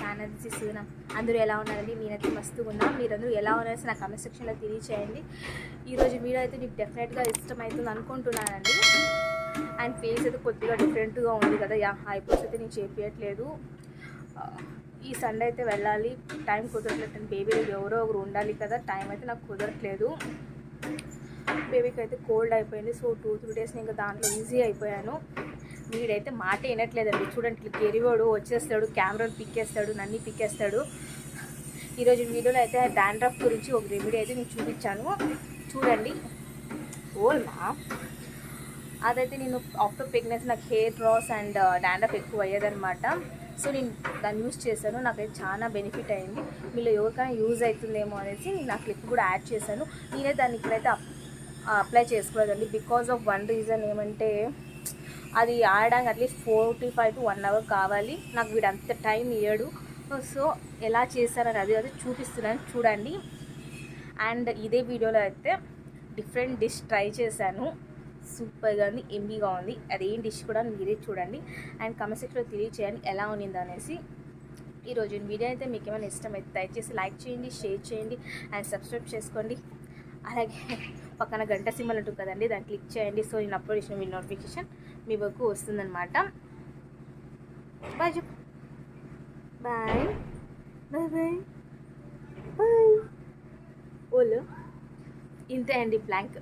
Channel. This is సూనా. అందరూ ఎలా ఉన్నారండి? నేనైతే మస్తుగా ఉన్నా. మీరందరూ ఎలా ఉన్నారో నా కామెంట్ సెక్షన్లో తెలియచేయండి. ఈరోజు వీడియో అయితే మీకు డెఫినెట్గా ఇష్టమవుతుంది అనుకుంటున్నానండి. అండ్ ఫేస్ అయితే కొద్దిగా డిఫరెంట్గా ఉంది కదా, ఐబ్రోస్ అయితే నేను చేపించట్లేదు. ఈ సండే అయితే వెళ్ళాలి, టైం కుదరట్లేదు. బేబీ ఎవరో ఒకరు ఉండాలి కదా, టైం అయితే నాకు కుదరట్లేదు. బేబీకి అయితే కోల్డ్ అయిపోయింది, సో 2-3 డేస్ ఇంకా దాంట్లో ఈజీ అయిపోయాను. వీడైతే మాట వినట్లేదండి. చూడండి, కెరివాడు వచ్చేస్తాడు, కెమెరాని పిక్కేస్తాడు, నన్ను పిక్కేస్తాడు. ఈరోజు వీడియోలో అయితే డాండ్రఫ్ గురించి ఒక రెమెడీ అయితే నేను చూపించాను, చూడండి. ఓల్మా అదైతే నేను ఆఫ్టర్ ప్రెగ్నెన్సీ నాకు హెయిర్ లాస్ అండ్ డాండ్రఫ్ ఎక్కువ అయ్యేదన్నమాట. సో నేను దాన్ని యూజ్ చేశాను, నాకైతే చాలా బెనిఫిట్ అయింది. మీలో ఎవరికైనా యూజ్ అవుతుందేమో అనేసి నేను ఆ క్లిప్ కూడా యాడ్ చేశాను. నేనే దాన్ని ఇక్కడైతే అప్లై చేసుకోలేదండి. బికాజ్ ఆఫ్ వన్ రీజన్ ఏమంటే, అది ఆడడానికి అట్లీస్ట్ 45 to 1 hour కావాలి. నాకు వీడు అంత టైం ఇయ్యడు. సో ఎలా చేశారని అది చూపిస్తున్నాను, చూడండి. అండ్ ఇదే వీడియోలో అయితే డిఫరెంట్ డిష్ ట్రై చేశాను. సూపర్గా ఉంది, ఎమ్మీగా ఉంది. అదేం డిష్ కూడా మీరే చూడండి అండ్ కామెంట్ సెక్షన్లో తెలియచేయండి ఎలా ఉన్నింది అనేసి. ఈరోజు వీడియో అయితే మీకు ఏమైనా ఇష్టమైతే దయచేసి లైక్ చేయండి, షేర్ చేయండి అండ్ సబ్స్క్రైబ్ చేసుకోండి. అలాగే పక్కన గంట సింబల్ ఉంటుంది కదండి, దాన్ని క్లిక్ చేయండి. సో నేను అప్లోడ్ చేసిన మీ నోటిఫికేషన్ మీ వరకు వస్తుందన్నమాట. బాయ్ చెప్పు. Bye bye bye bye. ఓలో ఇంతే అండి, బ్లాంక్.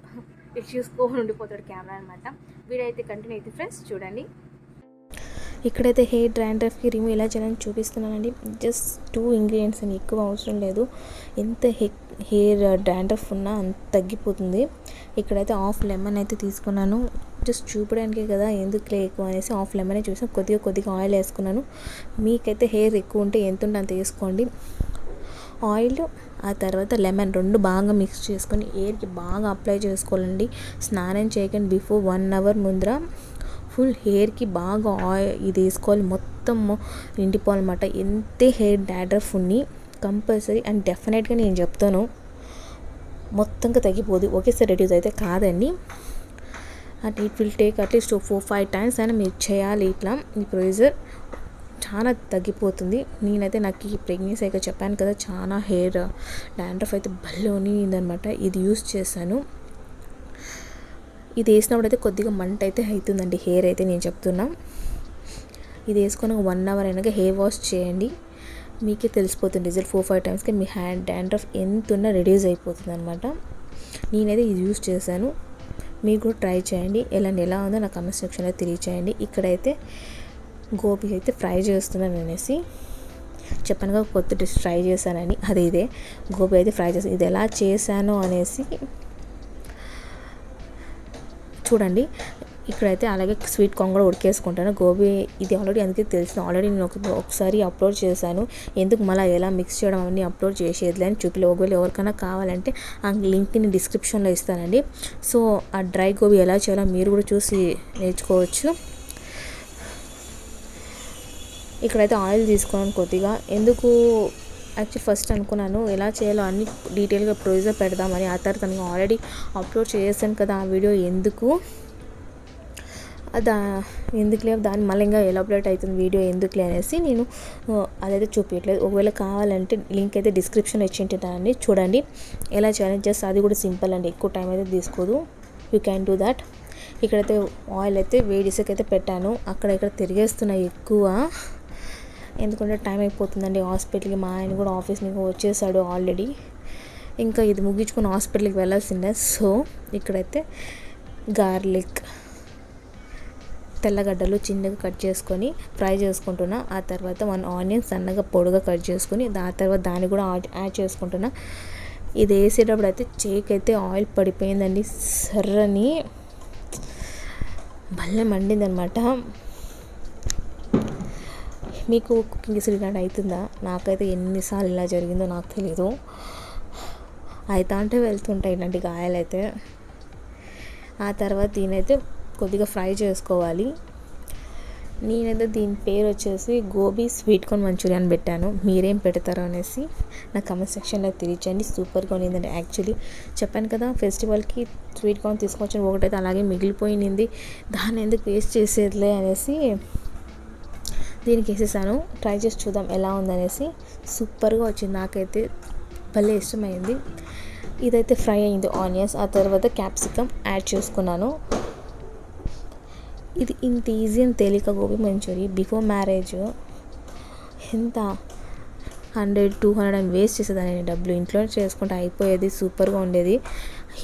ఇటు చూసుకోని ఉండిపోతాడు కెమెరా అనమాట. వీడియో అయితే కంటిన్యూ అయితే ఫ్రెండ్స్ చూడండి. ఇక్కడైతే హెయిర్ డాండ్రఫ్కి రిమూవ్ ఎలా చేయాలని చూపిస్తున్నానండి. జస్ట్ 2 ఇంగ్రీడియంట్స్ అని, ఎక్కువ అవసరం లేదు. ఎంత హెయిర్ డాండ్రఫ్ ఉన్నా అంత తగ్గిపోతుంది. ఇక్కడైతే హాఫ్ లెమన్ అయితే తీసుకున్నాను. జస్ట్ చూపడానికే కదా, ఎందుకులే ఎక్కువ అనేసి హాఫ్ లెమనే చూసాను. కొద్దిగా ఆయిల్ వేసుకున్నాను. మీకైతే హెయిర్ ఎక్కువ ఉంటే ఎంత ఉంటే అంత వేసుకోండి. ఆయిల్ ఆ తర్వాత లెమన్ 2 బాగా మిక్స్ చేసుకొని హెయిర్కి బాగా అప్లై చేసుకోవాలండి. స్నానం చేయకండి బిఫోర్ 1 hour ముందర ఫుల్ హెయిర్కి బాగా ఆయిల్ ఇది వేసుకోవాలి, మొత్తం నిండిపోవాలన్నమాట. ఎంతే హెయిర్ డాండ్రఫ్ ఉన్ని కంపల్సరీ అండ్ డెఫినెట్గా నేను చెప్తాను, మొత్తంగా తగ్గిపోదు. ఒకేసారి రెడ్యూస్ అయితే కాదండి. And it will take at least 4-5 times అయినా మీరు చేయాలి. ఇట్లా ఈ ప్రొసీజర్ చాలా తగ్గిపోతుంది. నేనైతే నాకు ఈ ప్రెగ్నెన్సీ అయితే చెప్పాను కదా, చాలా హెయిర్ డాండ్రఫ్ అయితే భలే ఉన్నిందనమాట. ఇది యూస్ చేశాను. ఇది వేసినప్పుడు అయితే కొద్దిగా మంట అయితే అవుతుందండి హెయిర్ అయితే, నేను చెప్తున్నా. ఇది వేసుకొని 1 hour అయినాక హెయిర్ వాష్ చేయండి. మీకే తెలిసిపోతుంది రిజల్ట్. 4-5 timesకి మీ హ్యాండ్ డాండ్రఫ్ ఎంత ఉన్నా రెడ్యూస్ అయిపోతుంది అనమాట. నేనైతే ఇది యూస్ చేశాను, మీరు కూడా ట్రై చేయండి. ఎలా ఉందో నా కామెంట్ సెక్షన్లో తెలియచేయండి. ఇక్కడైతే గోబీ అయితే ఫ్రై చేస్తున్నాను అనేసి చెప్పాను కదా, కొత్త డిష్ ట్రై చేశానని. ఇదే గోబీ అయితే ఫ్రై చేస్తాను. ఇది ఎలా చేశాను అనేసి చూడండి. ఇక్కడైతే అలాగే స్వీట్ కార్న్ కూడా ఉడికేసుకుంటాను. గోబీ ఇది ఆల్రెడీ అందుకే తెలిసింది. ఆల్రెడీ నేను ఒకసారి అప్లోడ్ చేశాను. ఎందుకు మళ్ళీ ఎలా మిక్స్ చేయడం అవన్నీ అప్లోడ్ చేసేది అని చూపిలే. ఒకవేళ ఎవరికైనా కావాలంటే ఆ లింక్ని డిస్క్రిప్షన్లో ఇస్తానండి. సో ఆ డ్రై గోబీ ఎలా చేయాలో మీరు కూడా చూసి నేర్చుకోవచ్చు. ఇక్కడైతే ఆయిల్ తీసుకున్నాను కొద్దిగా. ఎందుకు యాక్చువల్లీ ఫస్ట్ అనుకున్నాను ఎలా చేయాలో అన్ని డీటెయిల్గా ప్రొసీజర్ పెడదామని. ఆ తర్వాత నేను ఆల్రెడీ అప్లోడ్ చేశాను కదా ఆ వీడియో, ఎందుకులే దాన్ని మళ్ళీ ఇంకా ఎలాబరేట్ అవుతుంది వీడియో ఎందుకులే అనేసి నేను అదైతే చూపించట్లేదు. ఒకవేళ కావాలంటే లింక్ అయితే డిస్క్రిప్షన్లో ఇచ్చింటానండి, చూడండి ఎలా చేయాలి. జస్ట్ అది కూడా సింపుల్ అండి, ఎక్కువ టైం అయితే తీసుకోదు. You can do that. ఇక్కడైతే ఆయిల్ అయితే వేడిసకైతే పెట్టాను. ఇక్కడ తిరిగేస్తున్నాయి ఎక్కువ, ఎందుకంటే టైం అయిపోతుందండి హాస్పిటల్కి. మా ఆయన కూడా ఆఫీస్ నుంచి వచ్చేసాడు ఆల్రెడీ. ఇంకా ఇది ముగించుకొని హాస్పిటల్కి వెళ్ళాల్సిందే. సో ఇక్కడైతే గార్లిక్, తెల్లగడ్డలు చిన్నగా కట్ చేసుకొని ఫ్రై చేసుకుంటున్నా. ఆ తర్వాత 1 onion సన్నగా పొడిగా కట్ చేసుకొని ఆ తర్వాత దాన్ని కూడా యాడ్ చేసుకుంటున్నా. ఇది వేసేటప్పుడు అయితే చేయికైతే ఆయిల్ పడిపోయిందండి, సర్రని భలే మండిందనమాట. మీకు కుకింగ్ ఇలాంటి అవుతుందా? నాకైతే ఎన్నిసార్లు ఇలా జరిగిందో నాకు తెలీదు. అవుతా అంటే వెళ్తుంటాయి ఇలాంటి గాయాలు అయితే. ఆ తర్వాత దీనైతే కొద్దిగా ఫ్రై చేసుకోవాలి. నేనైతే దీని పేరు వచ్చేసి గోబీ స్వీట్ కార్న్ మంచూరియన్ పెట్టాను. మీరేం పెడతారో అనేసి నా కామెంట్ సెక్షన్లో తెలియచేయండి. సూపర్గా ఉన్నిందండి. యాక్చువల్లీ చెప్పాను కదా, ఫెస్టివల్కి స్వీట్ కార్న్ తీసుకొచ్చిన ఒకటైతే అలాగే మిగిలిపోయింది, దాన్ని ఎందుకు వేస్ట్ చేసేదిలే అనేసి దీనికి వేసేసాను. ట్రై చేసి చూద్దాం ఎలా ఉందనేసి. సూపర్గా వచ్చింది, నాకైతే భలే ఇష్టమైంది. ఇదైతే ఫ్రై అయింది ఆనియన్స్. ఆ తర్వాత క్యాప్సికమ్ యాడ్ చేసుకున్నాను. ఇది ఇంత ఈజీ అని తేలిక గోబీ మంచూరి. బిఫోర్ మ్యారేజ్ ఎంత 100-200 అని వేస్ట్ చేసేదాన్ని నేను డబ్బులు. ఇంట్లో చేసుకుంటే అయిపోయేది, సూపర్గా ఉండేది.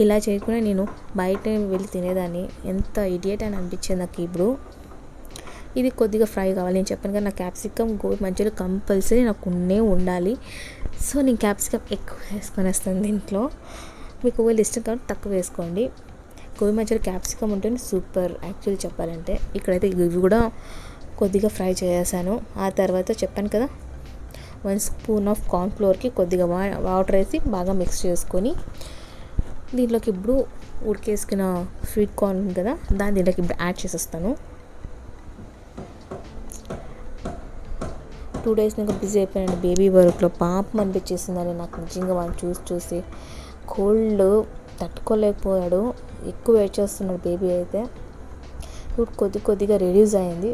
ఇలా చేయకుండా నేను బయట వెళ్ళి తినేదాన్ని. ఎంత ఇడియట్ అని అనిపించింది నాకు ఇప్పుడు. ఇది కొద్దిగా ఫ్రై కావాలి. నేను చెప్పాను కదా, నా క్యాప్సికమ్ గోబీ మంచూరియా కంపల్సరీ నాకు ఉండాలి. సో నేను క్యాప్సికమ్ ఎక్కువ వేసుకొని వస్తాను దీంట్లో. మీకు ఒకవేళ ఇష్టం కాబట్టి తక్కువ వేసుకోండి. గోబీ మంచూరియా క్యాప్సికమ్ ఉంటుంది సూపర్ యాక్చువల్లీ చెప్పాలంటే. ఇక్కడైతే ఇవి కూడా కొద్దిగా ఫ్రై చేసాను. ఆ తర్వాత చెప్పాను కదా, 1 స్పూన్ ఆఫ్ కార్న్ఫ్లోర్కి కొద్దిగా వాటర్ వేసి బాగా మిక్స్ చేసుకొని దీంట్లోకి ఇప్పుడు ఉడికేసుకున్న స్వీట్ కార్న్ ఉంది కదా, దీంట్లోకి ఇప్పుడు యాడ్ చేసేస్తాను. 2 days ఇంకా బిజీ అయిపోయాను బేబీ వర్క్లో. పాపం అనిపించేసిందని నాకు నిజంగా వాళ్ళు చూసి. కోల్డ్ తట్టుకోలేకపోయాడు, ఎక్కువ వెయిట్ చేస్తున్నాడు బేబీ అయితే. ఇప్పుడు కొద్దిగా రెడ్యూస్ అయింది.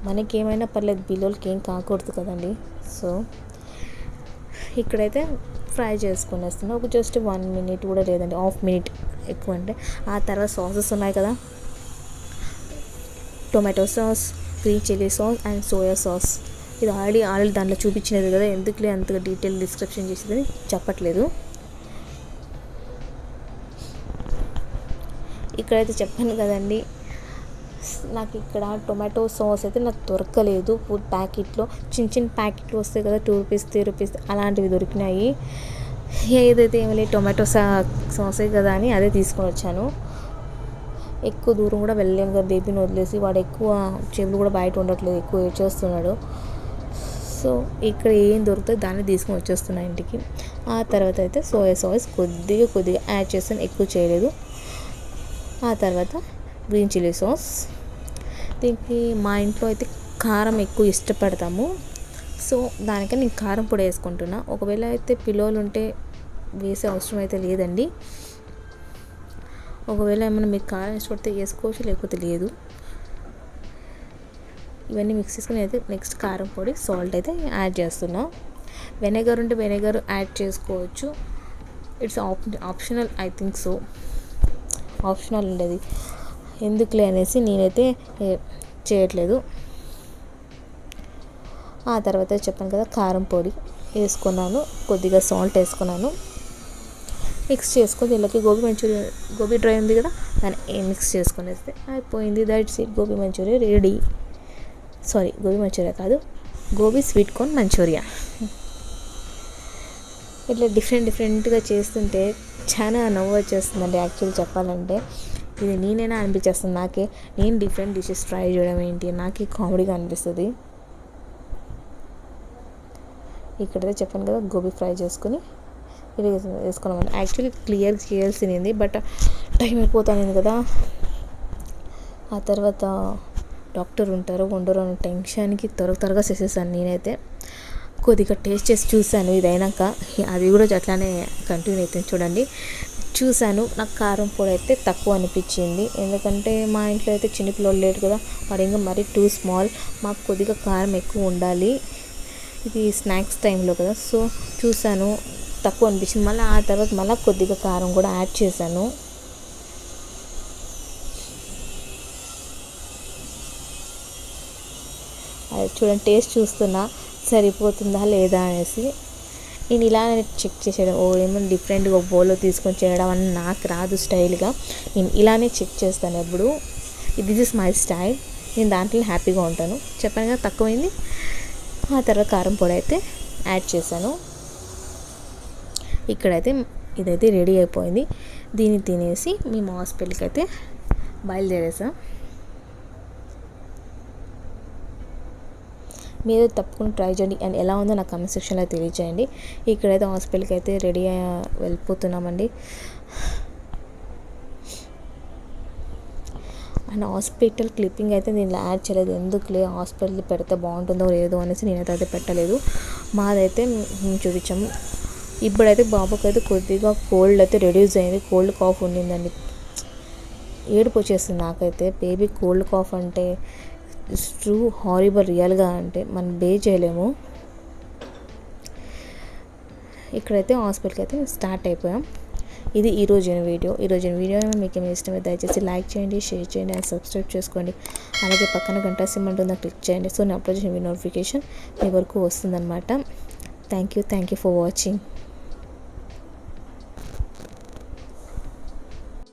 మనకేమైనా పర్లేదు, పిల్లలకి ఏం కాకూడదు కదండి. సో ఇక్కడైతే ఫ్రై చేసుకునేస్తున్నాను. ఒక జస్ట్ 1 minute కూడా లేదండి, 1/2 minute ఎక్కువ అంటే. ఆ తర్వాత సాసెస్ ఉన్నాయి కదా, tomato sauce, green chilli sauce and soya sauce. ఇది ఆల్రెడీ దాంట్లో చూపించినది కదా, ఎందుకులే అంతగా డీటెయిల్ డిస్క్రిప్షన్ చేసేది చెప్పట్లేదు. ఇక్కడైతే చెప్పాను కదండి, నాకు ఇక్కడ టొమాటో సాస్ అయితే నాకు దొరకలేదు. ఫుడ్ ప్యాకెట్లో చిన్న ప్యాకెట్లు వస్తాయి కదా, 2 రూపీస్ 3 రూపీస్ అలాంటివి దొరికినాయి. ఏదైతే ఏమి లేదు, టొమాటో సాసే కదా అని అదే తీసుకొని వచ్చాను. ఎక్కువ దూరం కూడా వెళ్ళలేము కదా బేబీని వదిలేసి. వాడు ఎక్కువ చెవులు కూడా బయట ఉండట్లేదు, ఎక్కువ ఏడ్చేస్తున్నాడు. సో ఇక్కడ ఏం దొరుకుతుంది దాన్ని తీసుకొని వచ్చేస్తున్నాను ఇంటికి. ఆ తర్వాత అయితే సోయా సాస్ కొద్దిగా యాడ్ చేస్తాను, ఎక్కువ చేయలేదు. ఆ తర్వాత గ్రీన్ చిల్లీ సాస్. దీనికి మా ఇంట్లో అయితే కారం ఎక్కువ ఇష్టపడతాము. సో దానికని నేను కారం పొడి వేసుకుంటున్నా. ఒకవేళ అయితే పిల్లలు ఉంటే వేసే అవసరం అయితే లేదండి. ఒకవేళ ఏమైనా మీకు కారం ఇష్టపడితే వేసుకోవచ్చు, లేకపోతే లేదు. ఇవన్నీ మిక్స్ చేసుకుని అయితే నెక్స్ట్ కారం పొడి, సాల్ట్ అయితే యాడ్ చేస్తున్నా. వెనిగర్ ఉంటే వెనిగర్ యాడ్ చేసుకోవచ్చు. It's optional, I think so. Optional ఉండేది, ఎందుకులే అనేసి నేనైతే చేయట్లేదు. ఆ తర్వాత చెప్పాను కదా, కారం పొడి వేసుకున్నాను, కొద్దిగా సాల్ట్ వేసుకున్నాను. మిక్స్ చేసుకొని దీనికి గోబీ డ్రై ఉంది కదా, దాన్ని మిక్స్ చేసుకొని వేస్తే అయిపోయింది. That's it, gobi manchurian ready. Sorry, gobi manchurian కాదు, గోబీ స్వీట్ కార్న్ మంచూరియా. ఇట్లా డిఫరెంట్గా చేస్తుంటే చాలా నవ్వు వచ్చేస్తుందండి యాక్చువల్లీ చెప్పాలంటే. ఇది నేనైనా అనిపించేస్తుంది నాకే, నేను డిఫరెంట్ డిషెస్ ట్రై చేయడం ఏంటి నాకే కామెడీగా అనిపిస్తుంది. ఇక్కడైతే చెప్పాను కదా, గోబీ ఫ్రై చేసుకొని ఇది వేసుకున్నామని. యాక్చువల్లీ క్లియర్ చేయాల్సింది, బట్ టైం అయిపోతుంది కదా. ఆ తర్వాత డాక్టర్ ఉంటారో ఉండరో అనే టెన్షన్కి త్వరగా చేసేసాను నేనైతే. కొద్దిగా టేస్ట్ చేసి చూశాను, ఇది అయినాక అది కూడా అట్లానే కంటిన్యూ అవుతుంది చూడండి. చూశాను, నాకు కారం పొడి అయితే తక్కువ అనిపించింది. ఎందుకంటే మా ఇంట్లో అయితే చిన్నపిల్లలు లేరు కదా, వాడు ఇంకా మరీ టూ స్మాల్. మాకు కొద్దిగా కారం ఎక్కువ ఉండాలి, ఇది స్నాక్స్ టైంలో కదా. సో చూశాను, తక్కువ అనిపించింది. మళ్ళీ ఆ తర్వాత మళ్ళీ కొద్దిగా కారం కూడా యాడ్ చేశాను. అది చూడండి, టేస్ట్ చూస్తున్నా సరిపోతుందా లేదా అనేసి. నేను ఇలానే చెక్ చేసేయడం, ఏమైనా డిఫరెంట్గా ఒక బౌల్లో తీసుకొని చేయడం అని నాకు రాదు స్టైల్గా. నేను ఇలానే చెక్ చేస్తాను ఎప్పుడు. దిస్ ఇస్ మై స్టైల్, నేను దాంట్లో హ్యాపీగా ఉంటాను. చెప్పాను కదా తక్కువైంది. ఆ తర్వాత కారం పొడి అయితే యాడ్ చేశాను. ఇక్కడైతే ఇదైతే రెడీ అయిపోయింది. దీన్ని తినేసి మేము హాస్పిటల్కి అయితే బయలుదేరేసాం. మీరు తప్పకుండా ట్రై చేయండి, అండ్ ఎలా ఉందో నాకు కామెంట్ సెక్షన్లో తెలియజేయండి. ఇక్కడైతే హాస్పిటల్కి అయితే రెడీ వెళ్ళిపోతున్నామండి. అండ్ హాస్పిటల్ క్లిప్పింగ్ అయితే నేను యాడ్ చేయలేదు, ఎందుకులే హాస్పిటల్ పెడితే బాగుంటుందో లేదో అనేసి నేనైతే అయితే పెట్టలేదు. మాదైతే మేము చూపించాము. ఇప్పుడైతే బాబుకి అయితే కొద్దిగా కోల్డ్ అయితే రెడ్యూస్ అయింది. కోల్డ్ కాఫ్ ఉండిందండి, ఏడుపు వచ్చేస్తుంది నాకైతే. బేబీ కోల్డ్ కాఫ్ అంటే ఇట్స్ ట్రూ హారిబుల్. రియల్గా అంటే మనం బే చేయలేము. ఇక్కడైతే హాస్పిటల్కి అయితే స్టార్ట్ అయిపోయాం. ఇది ఈరోజు వీడియో మీకు ఏమైనా ఇష్టమైతే దయచేసి లైక్ చేయండి, షేర్ చేయండి అండ్ సబ్స్క్రైబ్ చేసుకోండి. అలాగే పక్కన గంట సింబల్ ఉంటుందా క్లిక్ చేయండి. సో నేను అప్లోడ్ చేసిన నోటిఫికేషన్ మీ వరకు వస్తుందన్నమాట. Thank you for watching.